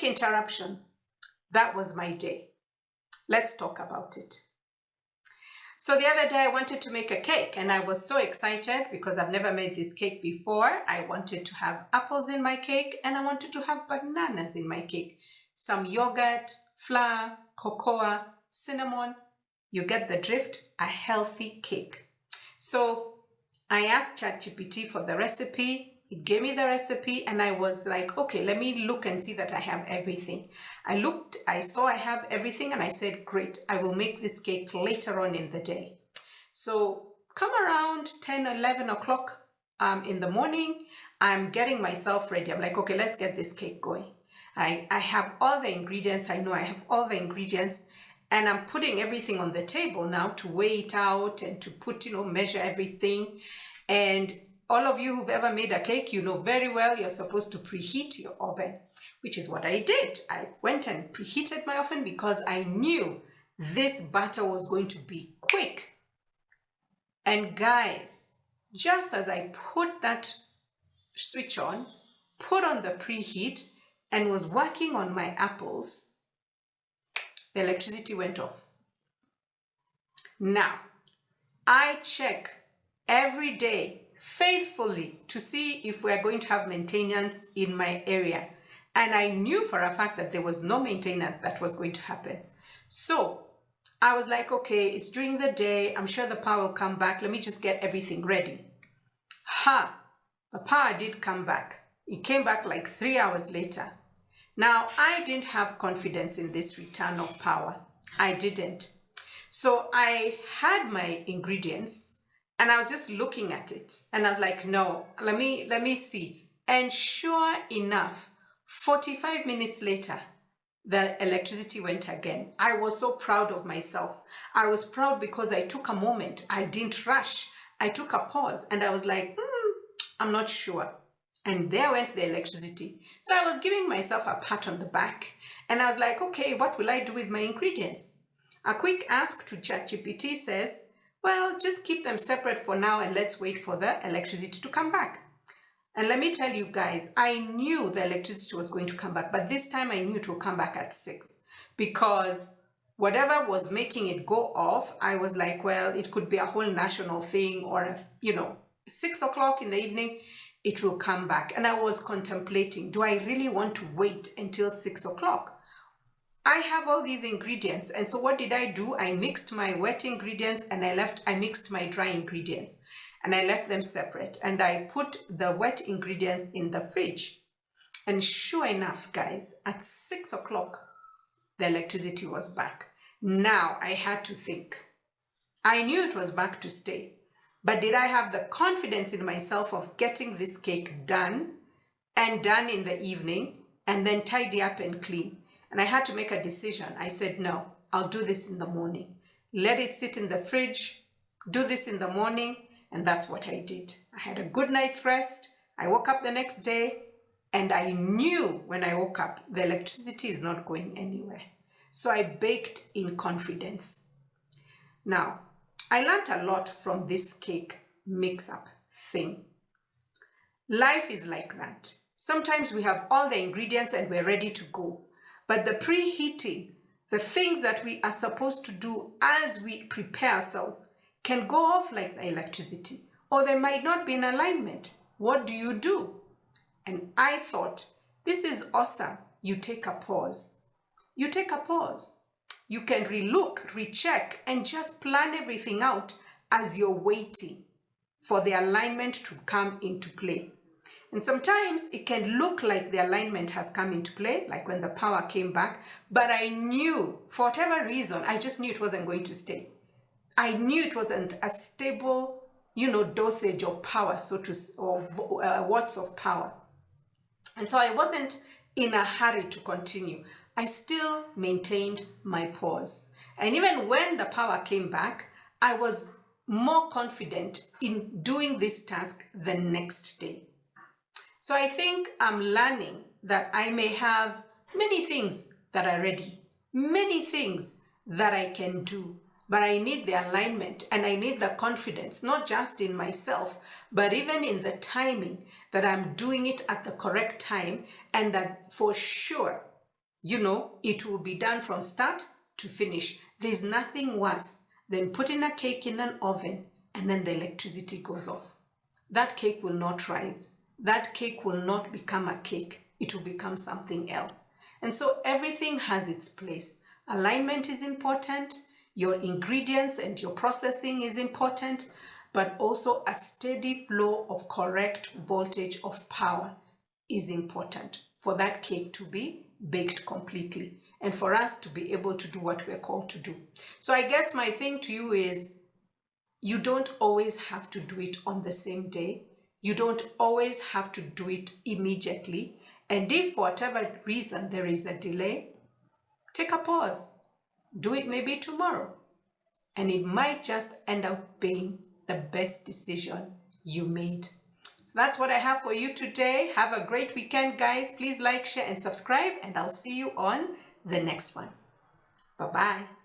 Cake interruptions. That was my day. Let's talk about it. So the other day I wanted to make a cake and I was so excited because I've never made this cake before. I wanted to have apples in my cake and I wanted to have bananas in my cake. Some yogurt, flour, cocoa, cinnamon. You get the drift, a healthy cake. So I asked ChatGPT for the recipe. It gave me the recipe and I was like, okay, let me look and see that I have everything. I looked, I saw I have everything and I said, great, I will make this cake later on in the day. So come around 10, 11 o'clock in the morning, I'm getting myself ready. I'm like, okay, let's get this cake going. I have all the ingredients. I know I have all the ingredients and I'm putting everything on the table now to weigh it out and to put, measure everything. And all of you who've ever made a cake, you know very well you're supposed to preheat your oven, which is what I did. I went and preheated my oven because I knew this batter was going to be quick. And guys, just as I put that switch on, put on the preheat, and was working on my apples, the electricity went off. Now, I check every day faithfully to see if we are going to have maintenance in my area. And I knew for a fact that there was no maintenance that was going to happen. So I was like, okay, it's during the day. I'm sure the power will come back. Let me just get everything ready. The power did come back. It came back like 3 hours later. Now, I didn't have confidence in this return of power. I didn't. So I had my ingredients and I was just looking at it and I was like, no, let me see. And sure enough, 45 minutes later, the electricity went again. I was so proud of myself. I was proud because I took a moment. I didn't rush. I took a pause and I was like, I'm not sure. And there went the electricity. So I was giving myself a pat on the back and I was like, okay, what will I do with my ingredients? A quick ask to ChatGPT says, well, just keep them separate for now and let's wait for the electricity to come back. And let me tell you guys, I knew the electricity was going to come back, but this time I knew it will come back at 6 because whatever was making it go off, I was like, well, it could be a whole national thing or, 6 o'clock in the evening, it will come back. And I was contemplating, do I really want to wait until 6 o'clock? I have all these ingredients. And so what did I do? I mixed my wet ingredients and I mixed my dry ingredients and I left them separate. And I put the wet ingredients in the fridge. And sure enough, guys, at 6 o'clock, the electricity was back. Now I had to think. I knew it was back to stay. But did I have the confidence in myself of getting this cake done and done in the evening and then tidy up and clean? And I had to make a decision. I said, no, I'll do this in the morning. Let it sit in the fridge, do this in the morning. And that's what I did. I had a good night's rest. I woke up the next day and I knew when I woke up, the electricity is not going anywhere. So I baked in confidence. Now, I learned a lot from this cake mix-up thing. Life is like that. Sometimes we have all the ingredients and we're ready to go. But the preheating, the things that we are supposed to do as we prepare ourselves can go off like the electricity, or they might not be in alignment. What do you do? And I thought, this is awesome. You take a pause. You take a pause. You can relook, recheck, and just plan everything out as you're waiting for the alignment to come into play. And sometimes it can look like the alignment has come into play, like when the power came back, but I knew, for whatever reason, I just knew it wasn't going to stay. I knew it wasn't a stable, dosage of power, watts of power. And so I wasn't in a hurry to continue. I still maintained my pause. And even when the power came back, I was more confident in doing this task the next day. So I think I'm learning that I may have many things that are ready, many things that I can do, but I need the alignment and I need the confidence, not just in myself, but even in the timing that I'm doing it at the correct time and that for sure it will be done from start to finish. There's nothing worse than putting a cake in an oven and then the electricity goes off. That cake will not rise. That cake will not become a cake. It will become something else. And so everything has its place. Alignment is important. Your ingredients and your processing is important, but also a steady flow of correct voltage of power is important for that cake to be baked completely and for us to be able to do what we're called to do. So I guess my thing to you is, you don't always have to do it on the same day. You don't always have to do it immediately. And if for whatever reason there is a delay, take a pause. Do it maybe tomorrow. And it might just end up being the best decision you made. So that's what I have for you today. Have a great weekend, guys. Please like, share, and subscribe, and I'll see you on the next one. Bye-bye.